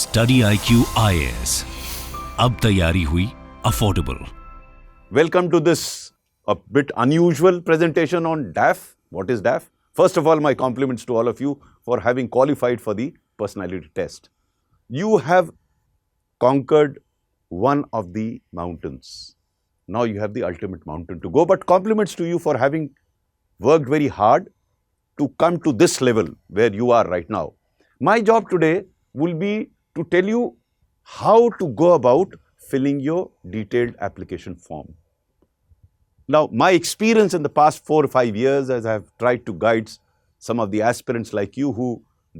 Study IQ IAS, अब तैयारी हुई affordable. Welcome to this a bit unusual presentation on DAF. What is DAF? First of all, my compliments to all of you for having qualified for the personality test. You have conquered one of the mountains. Now you have the ultimate mountain to go, but compliments to you for having worked very hard to come to this level where you are right now. My job today will be to tell you how to go about filling your detailed application form. Now, my experience in the past 4 or 5 years as I have tried to guide some of the aspirants like you who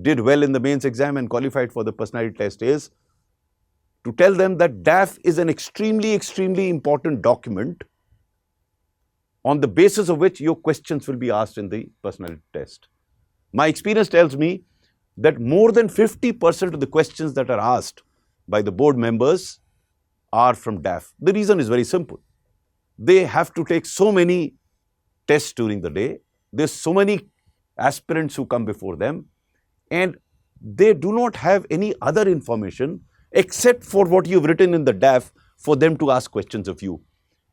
did well in the mains exam and qualified for the personality test is to tell them that DAF is an extremely important document on the basis of which your questions will be asked in the personality test. My experience tells me that more than 50% of the questions that are asked by the board members are from DAF. The reason is very simple. They have to take so many tests during the day. There's so many aspirants who come before them, and they do not have any other information except for what you've written in the DAF for them to ask questions of you.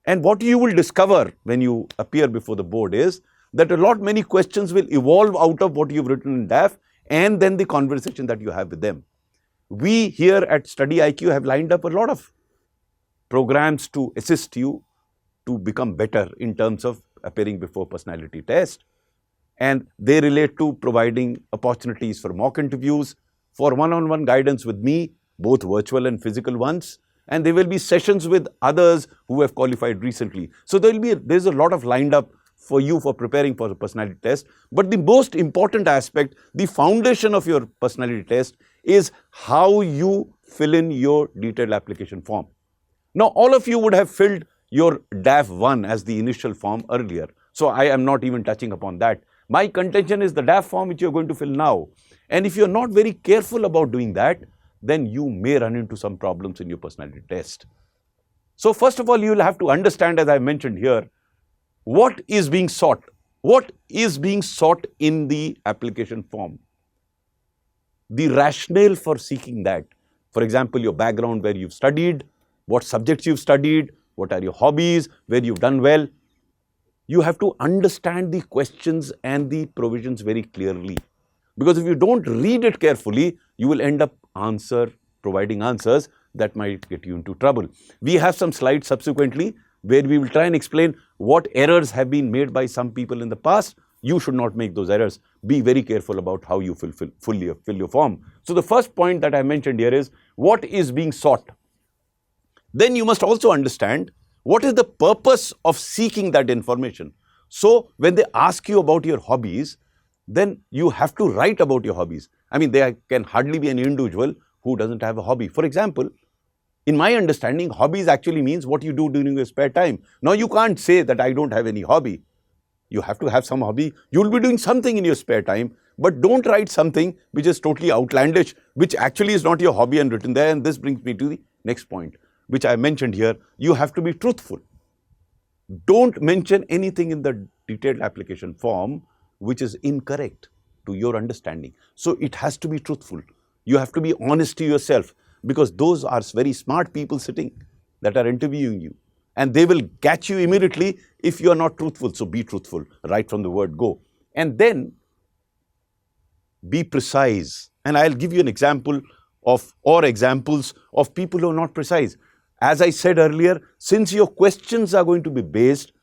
And what you will discover when you appear before the board is that many questions will evolve out of what you've written in DAF and then the conversation that you have with them. We here at StudyIQ have lined up a lot of programs to assist you to become better in terms of appearing before personality test. And they relate to providing opportunities for mock interviews, for one-on-one guidance with me, both virtual and physical ones. And there will be sessions with others who have qualified recently. So there's a lot of lined up for you for preparing for the personality test. But the most important aspect, the foundation of your personality test is how you fill in your detailed application form. Now, all of you would have filled your DAF 1 as the initial form earlier. So I am not even touching upon that. My contention is the DAF form which you're going to fill now. And if you're not very careful about doing that, then you may run into some problems in your personality test. So first of all, you will have to understand, as I mentioned here, what is being sought. What is being sought in the application form? The rationale for seeking that. For example, your background, where you've studied, what subjects you've studied, what are your hobbies, where you've done well. You have to understand the questions and the provisions very clearly. Because if you don't read it carefully, you will end up providing answers that might get you into trouble. We have some slides subsequently where we will try and explain what errors have been made by some people in the past. You should not make those errors. Be very careful about how you fill your form. So the first point that I mentioned here is what is being sought. Then you must also understand what is the purpose of seeking that information. So when they ask you about your hobbies, then you have to write about your hobbies. I mean, there can hardly be an individual who doesn't have a hobby. For example, in my understanding, hobbies actually means what you do during your spare time. Now, you can't say that I don't have any hobby. You have to have some hobby. You will be doing something in your spare time, but don't write something which is totally outlandish, which actually is not your hobby and written there. And this brings me to the next point, which I mentioned here. You have to be truthful. Don't mention anything in the detailed application form which is incorrect to your understanding. So it has to be truthful. You have to be honest to yourself, because those are very smart people sitting that are interviewing you. And they will catch you immediately if you are not truthful. So be truthful right from the word go. And then be precise. And I'll give you an example or examples of people who are not precise. As I said earlier, since your questions are going to be based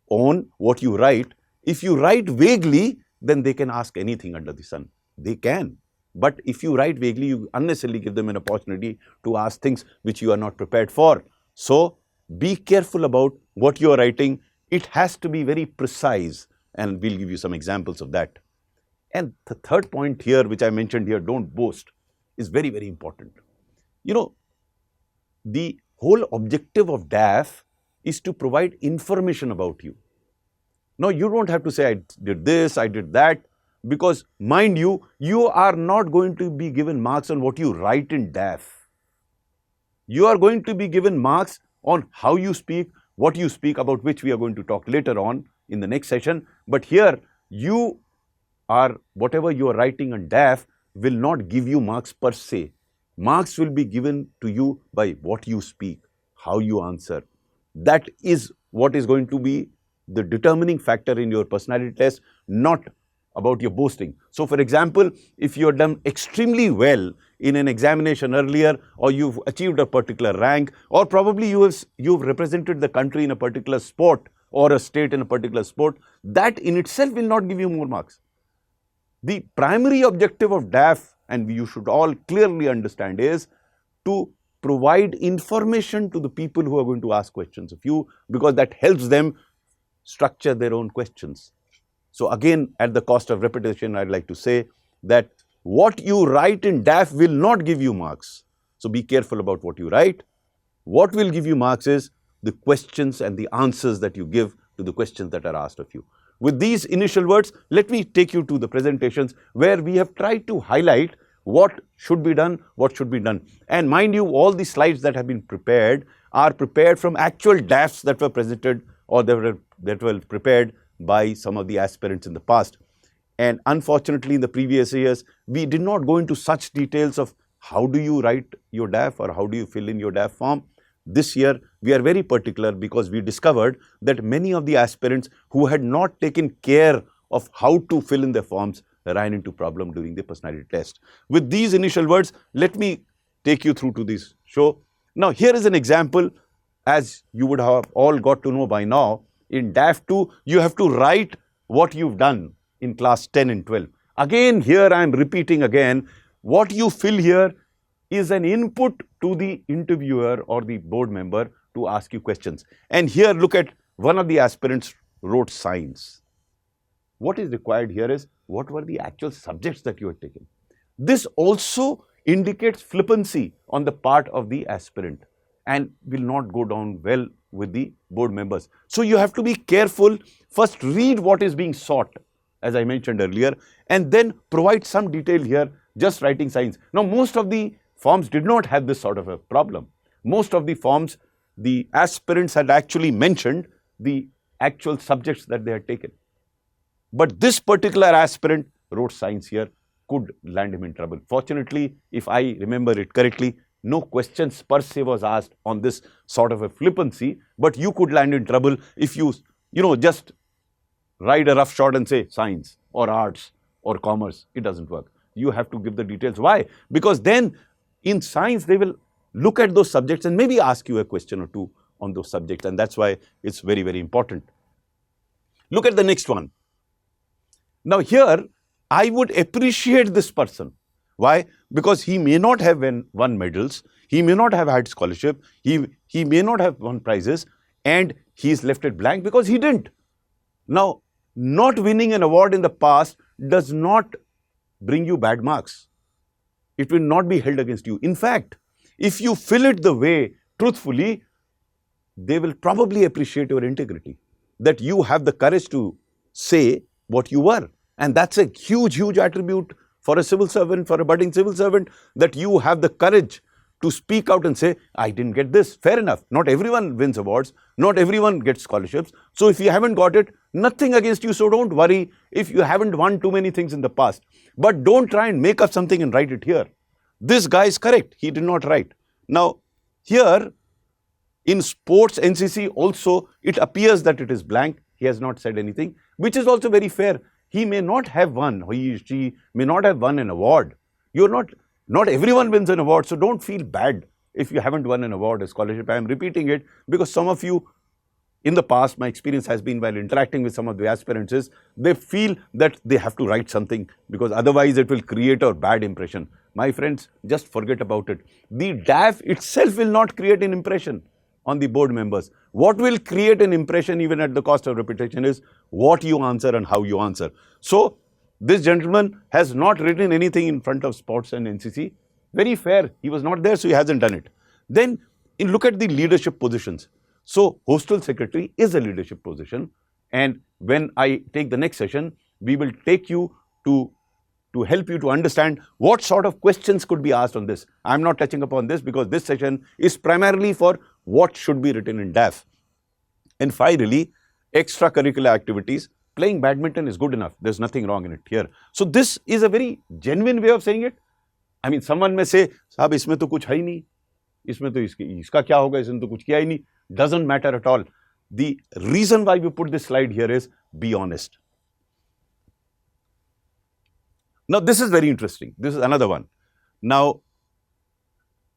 on what you write, if you write vaguely, then they can ask anything under the sun. They can. But if you write vaguely, you unnecessarily give them an opportunity to ask things which you are not prepared for. So be careful about what you are writing. It has to be very precise, and we'll give you some examples of that. And the third point here, which I mentioned here, don't boast, is very important. You know, the whole objective of DAF is to provide information about you. Now, you don't have to say, I did this, I did that, because mind you, you are not going to be given marks on what you write in DAF. You are going to be given marks on how you speak, what you speak, about which we are going to talk later on in the next session. But here, whatever you are writing on DAF will not give you marks per se. Marks will be given to you by what you speak, how you answer. That is what is going to be the determining factor in your personality test, not about your boasting. So, for example, if you have done extremely well in an examination earlier, or you've achieved a particular rank, or probably you've represented the country in a particular sport or a state in a particular sport, that in itself will not give you more marks. The primary objective of DAF, and you should all clearly understand, is to provide information to the people who are going to ask questions of you, because that helps them structure their own questions. So again, at the cost of repetition, I'd like to say that what you write in DAF will not give you marks. So be careful about what you write. What will give you marks is the questions and the answers that you give to the questions that are asked of you. With these initial words, let me take you to the presentations where we have tried to highlight what should be done, what should be done. And mind you, all the slides that have been prepared are prepared from actual DAFs that were presented or that were prepared by some of the aspirants in the past. And unfortunately, in the previous years, we did not go into such details of how do you write your DAF or how do you fill in your DAF form. This year, we are very particular because we discovered that many of the aspirants who had not taken care of how to fill in their forms ran into problem during the personality test. With these initial words, let me take you through to this show. Now, here is an example. As you would have all got to know by now, in DAF 2, you have to write what you've done in class 10 and 12. Again, here I am repeating again, what you fill here is an input to the interviewer or the board member to ask you questions. And here, look at one of the aspirants wrote science. What is required here is what were the actual subjects that you had taken. This also indicates flippancy on the part of the aspirant and will not go down well with the board members. So you have to be careful. First, read what is being sought, as I mentioned earlier, and then provide some detail here, just writing science. Now, most of the forms did not have this sort of a problem. Most of the forms, the aspirants had actually mentioned the actual subjects that they had taken. But this particular aspirant wrote science here, could land him in trouble. Fortunately, if I remember it correctly, no questions per se was asked on this sort of a flippancy, but you could land in trouble if you just write a rough shot and say science or arts or commerce. It doesn't work. You have to give the details. Why? Because then in science, they will look at those subjects and maybe ask you a question or two on those subjects. And that's why it's very, very important. Look at the next one. Now here, I would appreciate this person. Why? Because he may not have won medals, he may not have had scholarship, he may not have won prizes, and he is left it blank because he didn't. Now, not winning an award in the past does not bring you bad marks. It will not be held against you. In fact, if you fill it the way truthfully, they will probably appreciate your integrity, that you have the courage to say what you were. And that's a huge, huge attribute for a civil servant, for a budding civil servant, that you have the courage to speak out and say, I didn't get this. Fair enough. Not everyone wins awards. Not everyone gets scholarships. So if you haven't got it, nothing against you. So don't worry if you haven't won too many things in the past. But don't try and make up something and write it here. This guy is correct. He did not write. Now, here in sports NCC also, it appears that it is blank. He has not said anything, which is also very fair. He may not have won, she may not have won an award. Not everyone wins an award, so don't feel bad if you haven't won an award or scholarship. I am repeating it because some of you, in the past, my experience has been while interacting with some of the aspirants is, they feel that they have to write something because otherwise it will create a bad impression. My friends, just forget about it. The DAF itself will not create an impression on the board members. What will create an impression even at the cost of repetition is what you answer and how you answer. So this gentleman has not written anything in front of sports and NCC. Very fair. He was not there, so he hasn't done it. Then look at the leadership positions. So hostel secretary is a leadership position. And when I take the next session, we will take you to help you to understand what sort of questions could be asked on this. I'm not touching upon this because this session is primarily for what should be written in DAF. And finally, extracurricular activities. Playing badminton is good enough. There's nothing wrong in it here. So this is a very genuine way of saying it. I mean, someone may say, साहब इसमें तो कुछ है ही नहीं, इसमें तो इसका क्या होगा, इसने तो कुछ किया ही नहीं. Doesn't matter at all. The reason why we put this slide here is be honest. Now, this is very interesting. This is another one. Now,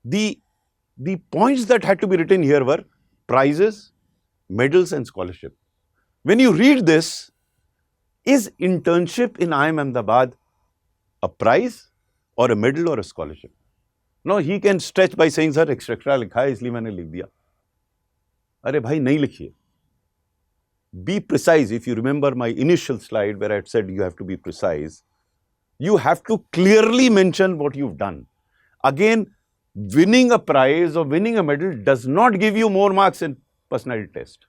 the points that had to be written here were prizes, medals, and scholarship. When you read this, is internship in IIM Ahmedabad a prize or a medal or a scholarship? No, he can stretch by saying, sir, extra लिखा है इसलिए मैंने लिख दिया. अरे भाई नहीं लिखिए. Be precise. If you remember my initial slide where I had said you have to be precise, you have to clearly mention what you've done. Again, winning a prize or winning a medal does not give you more marks in personality test.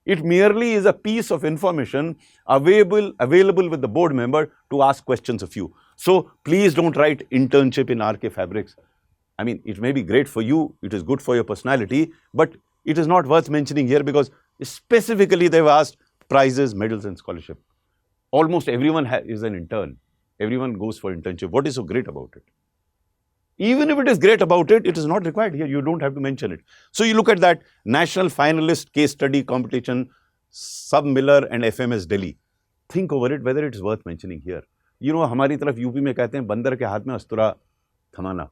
It merely is a piece of information available with the board member to ask questions of you. So please don't write internship in RK Fabrics. I mean, it may be great for you, it is good for your personality, but it is not worth mentioning here because specifically they've asked prizes, medals, and scholarship. Almost everyone is an intern. Everyone goes for internship. What is so great about it? Even if it is great about it, it is not required here. You don't have to mention it. So you look at that national finalist case study competition, Sub Miller and FMS Delhi. Think over it whether it is worth mentioning here. You know, हमारी तरफ UP में कहते हैं बंदर के हाथ में अस्तुरा थमाना.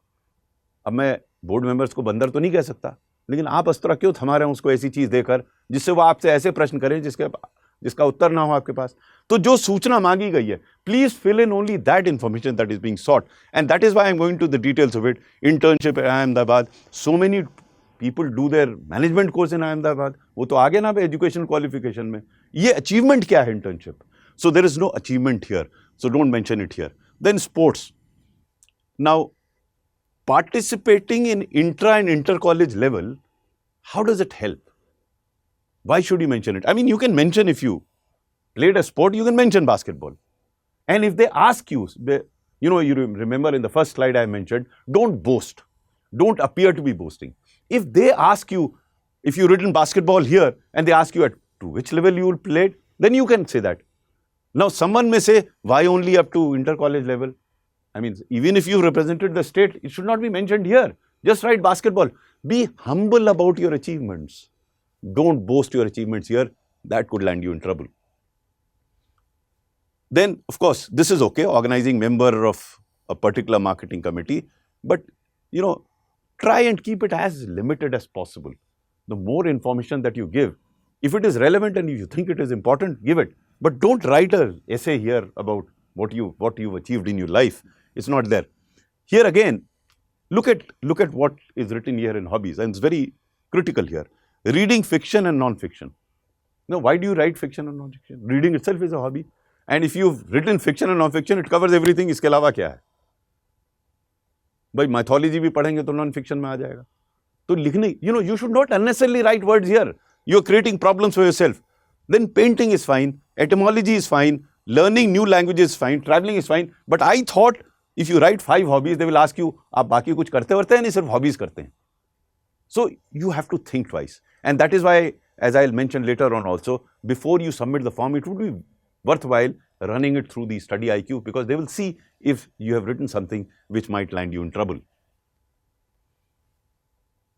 अब मैं बोर्ड मेंबर्स को बंदर तो नहीं कह सकता, लेकिन आप अस्तुरा क्यों थमा रहे हैं उसको ऐसी चीज देकर जिससे वो आपसे ऐसे प्रश्न करें जिसका उत्तर ना हो आपके पास. तो जो सूचना मांगी गई है, please fill in only that information that is being sought, and that is why I am going to the details of it. Internship in Ahmedabad, so many people do their management course in Ahmedabad. वो तो आगे ना education qualification में. ये achievement क्या है internship? So there is no achievement here, so don't mention it here. Then sports. Now participating in intra and inter college level, how does it help? Why should you mention it? I mean, you can mention if you played a sport, you can mention basketball. And if they ask you, you remember in the first slide I mentioned, don't boast. Don't appear to be boasting. If they ask you, if you've written basketball here and they ask you at to which level you played, then you can say that. Now, someone may say, why only up to inter college level? I mean, even if you represented the state, it should not be mentioned here. Just write basketball. Be humble about your achievements. Don't boast your achievements here. That could land you in trouble. Then, of course, this is okay, organizing member of a particular marketing committee. But, try and keep it as limited as possible. The more information that you give, if it is relevant and if you think it is important, give it. But don't write an essay here about what you've achieved in your life. It's not there. Here again, look at what is written here in hobbies, and it's very critical here. Reading fiction and non-fiction. Now, why do you write fiction and non-fiction? Reading itself is a hobby. And if you've written fiction and non-fiction, it covers everything. इसके अलावा क्या है? भाई mythology भी पढ़ेंगे तो non-fiction में आ जाएगा. तो लिखने, you should not unnecessarily write words here. You're creating problems for yourself. Then painting is fine, etymology is fine, learning new languages is fine, traveling is fine. But I thought if you write 5 hobbies, they will ask you, आप बाकी कुछ करते हैं नहीं सिर्फ hobbies करते हैं. So you have to think twice. And that is why, as I'll mention later on also, before you submit the form, it would be worthwhile running it through the StudyIQ, because they will see if you have written something which might land you in trouble.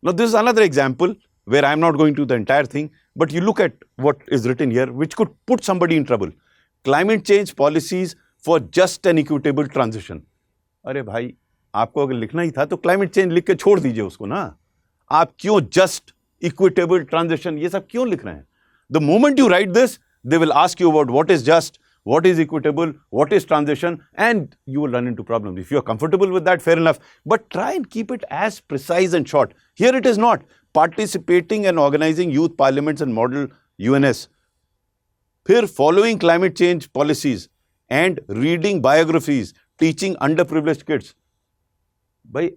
Now, this is another example where I'm not going to the entire thing, but you look at what is written here, which could put somebody in trouble. Climate change policies for just and equitable transition. अरे भाई, आपको अगर लिखना ही था तो climate change लिख के छोड़ दीजिए उसको ना. आप क्यों just, equitable, transition ये सब क्यों लिख रहे हैं? The moment you write this, they will ask you about what is just, what is equitable, what is transition, and you will run into problems. If you are comfortable with that, fair enough. But try and keep it as precise and short. Here it is not. Participating and organizing youth parliaments and model UNS. फिर following climate change policies and reading biographies, teaching underprivileged kids. By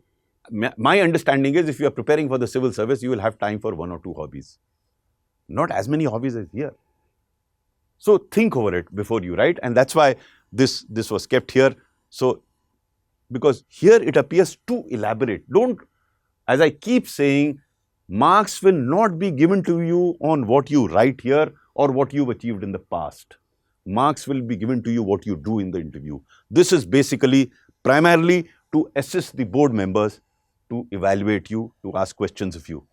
my understanding is, if you are preparing for the civil service, you will have time for 1 or 2 hobbies. Not as many hobbies as here. So think over it before you write, and that's why this was kept here. So, because here it appears too elaborate. Don't, as I keep saying, marks will not be given to you on what you write here or what you've achieved in the past. Marks will be given to you what you do in the interview. This is basically primarily to assist the board members, to evaluate you, to ask questions of you.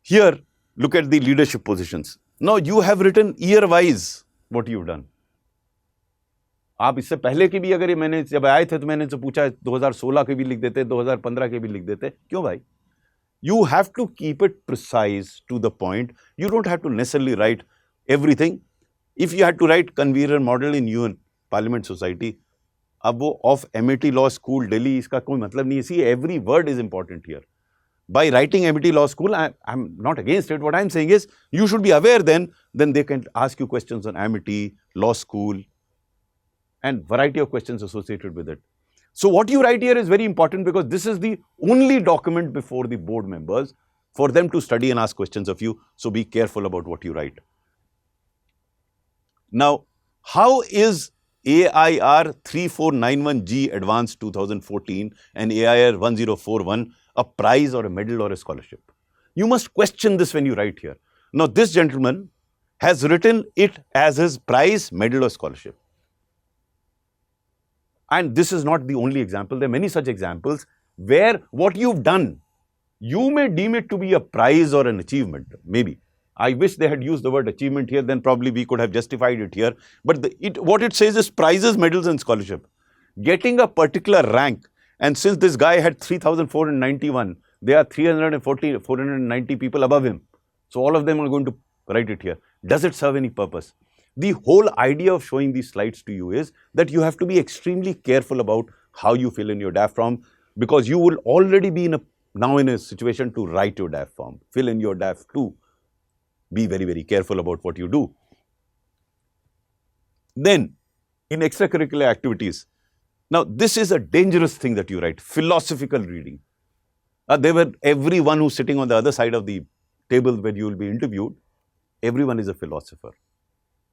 Here, look at the leadership positions. Now, you have written year-wise what you've done. आप इससे पहले की भी अगर ये मैंने जब आए थे तो मैंने से पूछा 2016 के भी लिख देते, 2015 के भी लिख देते, क्यों भाई? You have to keep it precise to the point. You don't have to necessarily write everything. If you had to write convener model in UN, Parliament Society, अब वो of MIT Law School, Delhi, इसका कोई मतलब नहीं है. See, every word is important here. By writing MIT Law School, I'm not against it. What I'm saying is, you should be aware then they can ask you questions on MIT, Law School, and variety of questions associated with it. So what you write here is very important because this is the only document before the board members for them to study and ask questions of you. So be careful about what you write. Now, how is AIR 3491G Advanced 2014 and AIR 1041 a prize or a medal or a scholarship? You must question this when you write here. Now, this gentleman has written it as his prize, medal or scholarship. And this is not the only example. There are many such examples where what you've done, you may deem it to be a prize or an achievement, maybe. I wish they had used the word achievement here, then probably we could have justified it here. But what it says is prizes, medals and scholarship. Getting a particular rank, and since this guy had 3,491, there are 490 people above him. So all of them are going to write it here. Does it serve any purpose? The whole idea of showing these slides to you is that you have to be extremely careful about how you fill in your DAF form, because you will already be now in a situation to write your DAF form, fill in your DAF too. Be very, very careful about what you do. Then, in extracurricular activities, now this is a dangerous thing that you write, philosophical reading. Everyone who's sitting on the other side of the table where you will be interviewed, everyone is a philosopher.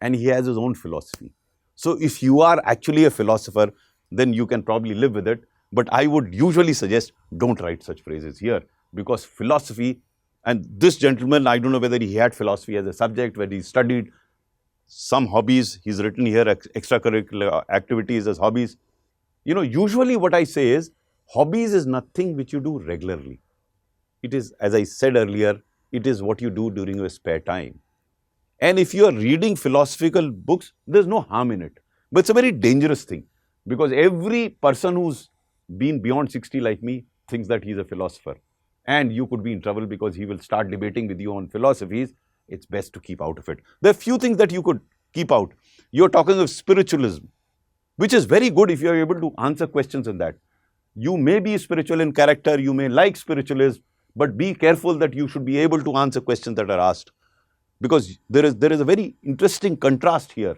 And he has his own philosophy. So if you are actually a philosopher, then you can probably live with it. But I would usually suggest don't write such phrases here, because philosophy, and this gentleman, I don't know whether he had philosophy as a subject, whether he studied some hobbies. He's written here extracurricular activities as hobbies. You know, usually what I say is, hobbies is nothing which you do regularly. It is, as I said earlier, it is what you do during your spare time. And if you are reading philosophical books, there's no harm in it. But it's a very dangerous thing, because every person who's been beyond 60 like me thinks that he's a philosopher. And you could be in trouble because he will start debating with you on philosophies. It's best to keep out of it. There are few things that you could keep out. You're talking of spiritualism, which is very good if you're able to answer questions in that. You may be spiritual in character, you may like spiritualism, but be careful that you should be able to answer questions that are asked. Because there is a very interesting contrast here.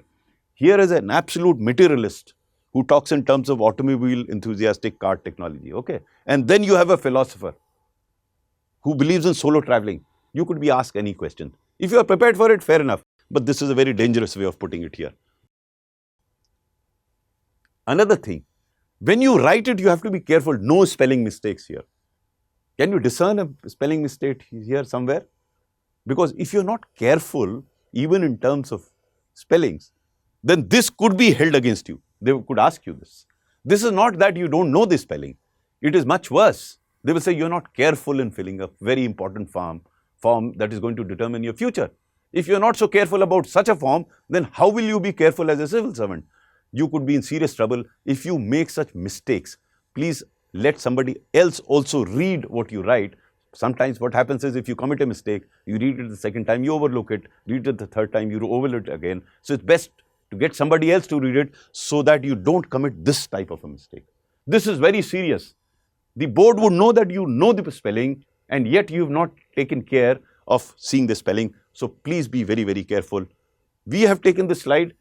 Here is an absolute materialist who talks in terms of automobile enthusiastic car technology, okay? And then you have a philosopher who believes in solo traveling. You could be asked any question. If you are prepared for it, fair enough. But this is a very dangerous way of putting it here. Another thing, when you write it, you have to be careful. No spelling mistakes here. Can you discern a spelling mistake here somewhere? Because if you're not careful, even in terms of spellings, then this could be held against you. They could ask you this. This is not that you don't know the spelling. It is much worse. They will say you're not careful in filling a very important form that is going to determine your future. If you're not so careful about such a form, then how will you be careful as a civil servant? You could be in serious trouble if you make such mistakes. Please let somebody else also read what you write. Sometimes what happens is, if you commit a mistake, you read it the second time, you overlook it, read it the third time, you overlook it again. So it's best to get somebody else to read it so that you don't commit this type of a mistake. This is very serious. The board would know that you know the spelling, and yet you have not taken care of seeing the spelling. So please be very, very careful. We have taken this slide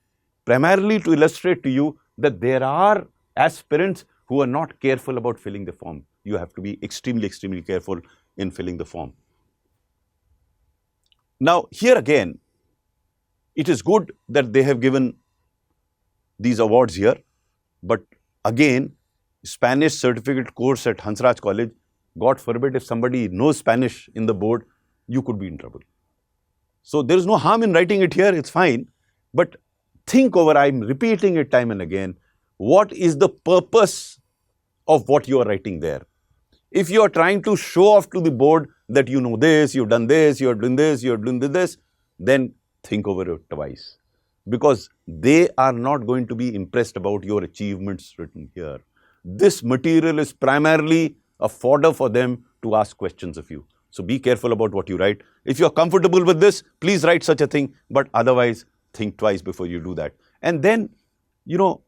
primarily to illustrate to you that there are aspirants who are not careful about filling the form. You have to be extremely, extremely careful in filling the form. Now, here again, it is good that they have given these awards here, but again, Spanish certificate course at Hansraj College, God forbid if somebody knows Spanish in the board, you could be in trouble. So there is no harm in writing it here, it's fine, but think over, I'm repeating it time and again, what is the purpose of what you are writing there. If you are trying to show off to the board that you know this, you've done this, you're doing this, you're doing this, then think over it twice. Because they are not going to be impressed about your achievements written here. This material is primarily a fodder for them to ask questions of you. So be careful about what you write. If you're comfortable with this, please write such a thing, but otherwise think twice before you do that. And then, you know,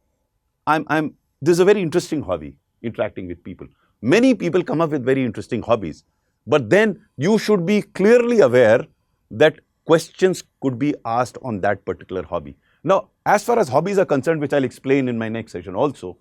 this is a very interesting hobby, interacting with people. Many people come up with very interesting hobbies, but then you should be clearly aware that questions could be asked on that particular hobby. Now, as far as hobbies are concerned, which I'll explain in my next session also,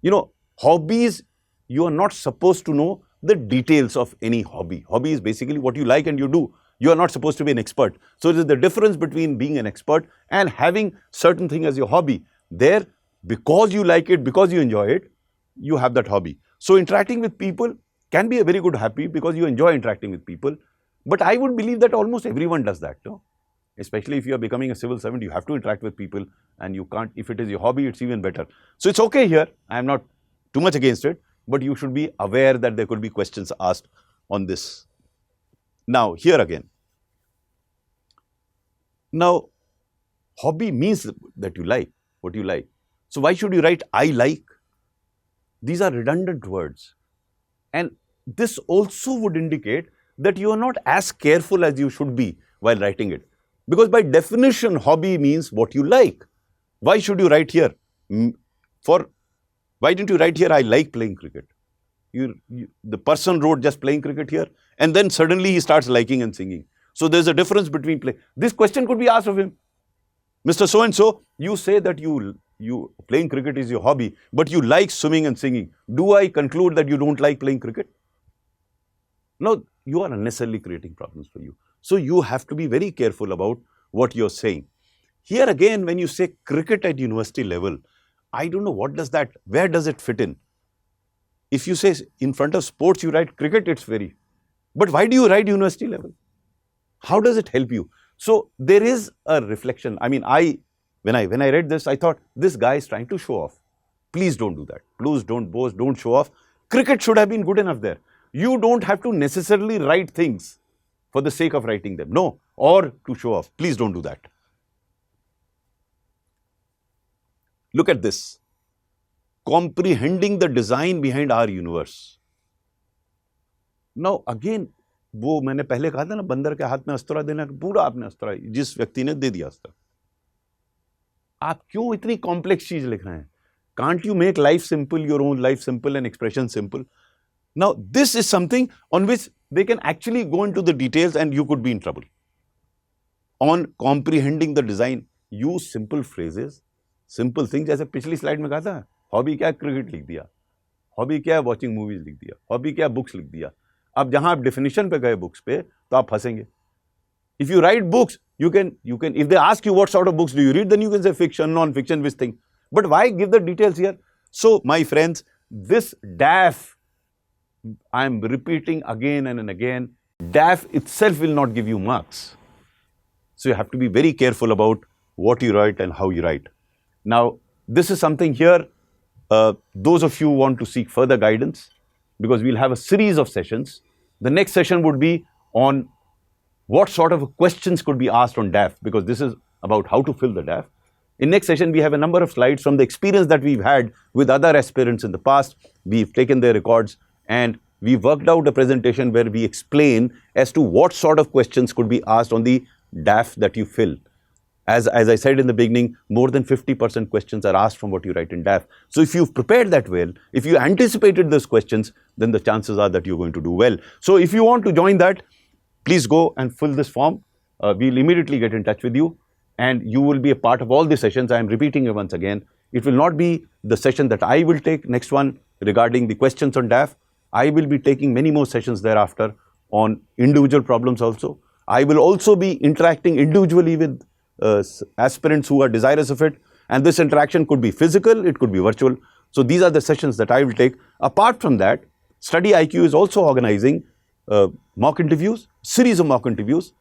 you know, hobbies, you are not supposed to know the details of any hobby. Hobby is basically what you like and you do. You are not supposed to be an expert. So there's the difference between being an expert and having certain thing as your hobby. There, because you like it, because you enjoy it, you have that hobby. So interacting with people can be a very good hobby because you enjoy interacting with people. But I would believe that almost everyone does that, no? Especially if you are becoming a civil servant, you have to interact with people, and you can't, if it is your hobby, it's even better. So it's okay here. I am not too much against it, but you should be aware that there could be questions asked on this. Now, here again. Now, hobby means that you like what you like. So why should you write I like? These are redundant words. And this also would indicate that you are not as careful as you should be while writing it. Because by definition, hobby means what you like. Why should you write here? Why didn't you write here, I like playing cricket? The person wrote just playing cricket here, and then suddenly he starts liking and singing. So there's a difference between play. This question could be asked of him. Mr. So-and-so, you say that you playing cricket is your hobby, but you like swimming and singing. Do I conclude that you don't like playing cricket? No, you are unnecessarily creating problems for you. So you have to be very careful about what you're saying. Here again, when you say cricket at university level, I don't know where does it fit in? If you say in front of sports, you write cricket, it's very. But why do you write university level? How does it help you? So there is a reflection. I mean, when I read this, I thought this guy is trying to show off. Please don't do that. Please don't boast, don't show off. Cricket should have been good enough there. You don't have to necessarily write things for the sake of writing them. No, or to show off. Please don't do that. Look at this. Comprehending the design behind our universe. Now again, वो मैंने पहले कहा था ना, बंदर के हाथ में अस्त्र देना, पूरा आपने अस्त्र जिस व्यक्ति ने दे दिया अस्त्र. आप क्यों इतनी कॉम्प्लेक्स चीज लिख रहे हैं? Can't you make life simple, your own life simple and expression simple? Now this is something on which they can actually go into the details and you could be in trouble. On comprehending the design, use simple phrases, simple things. जैसे पिछली slide में कहा था, hobby क्या है, cricket लिख दिया. Hobby क्या है, वॉचिंग मूवीज लिख दिया. हॉबी क्या है, बुक्स लिख दिया. अब जहां आप डेफिनेशन पे गए बुक्स पे, तो आप फंसेंगे. If you write books, you can, if they ask you what sort of books do you read, then you can say fiction, non-fiction, which thing. But why give the details here? So, my friends, this DAF, I am repeating again and again, DAF itself will not give you marks. So, you have to be very careful about what you write and how you write. Now, this is something here, those of you who want to seek further guidance, because we'll have a series of sessions. The next session would be on what sort of questions could be asked on DAF, because this is about how to fill the DAF. In next session, we have a number of slides from the experience that we've had with other aspirants in the past. We've taken their records and we worked out a presentation where we explain as to what sort of questions could be asked on the DAF that you fill. As I said in the beginning, more than 50% questions are asked from what you write in DAF. So if you've prepared that well, if you anticipated those questions, then the chances are that you're going to do well. So if you want to join that, please go and fill this form. We'll immediately get in touch with you and you will be a part of all the sessions. I am repeating it once again. It will not be the session that I will take, next one regarding the questions on DAF. I will be taking many more sessions thereafter on individual problems also. I will also be interacting individually with aspirants who are desirous of it, and this interaction could be physical, it could be virtual. So these are the sessions that I will take. Apart from that, StudyIQ is also organizing mock interviews, series of mock interviews,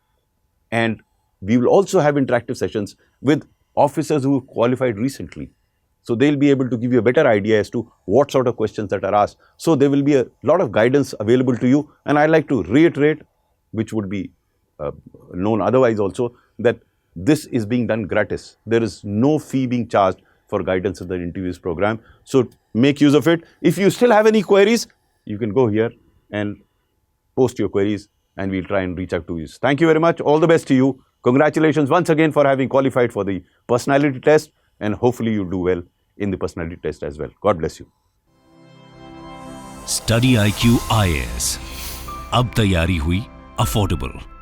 and we will also have interactive sessions with officers who qualified recently. So they'll be able to give you a better idea as to what sort of questions that are asked. So there will be a lot of guidance available to you. And I'd like to reiterate, which would be known otherwise also, that this is being done gratis. There is no fee being charged for guidance in the interviews program. So make use of it. If you still have any queries, you can go here and post your queries and we'll try and reach out to you. Thank you very much. All the best to you. Congratulations once again for having qualified for the personality test, and hopefully you'll do well in the personality test as well. God bless you. StudyIQ IAS. अब तैयारी हुई affordable.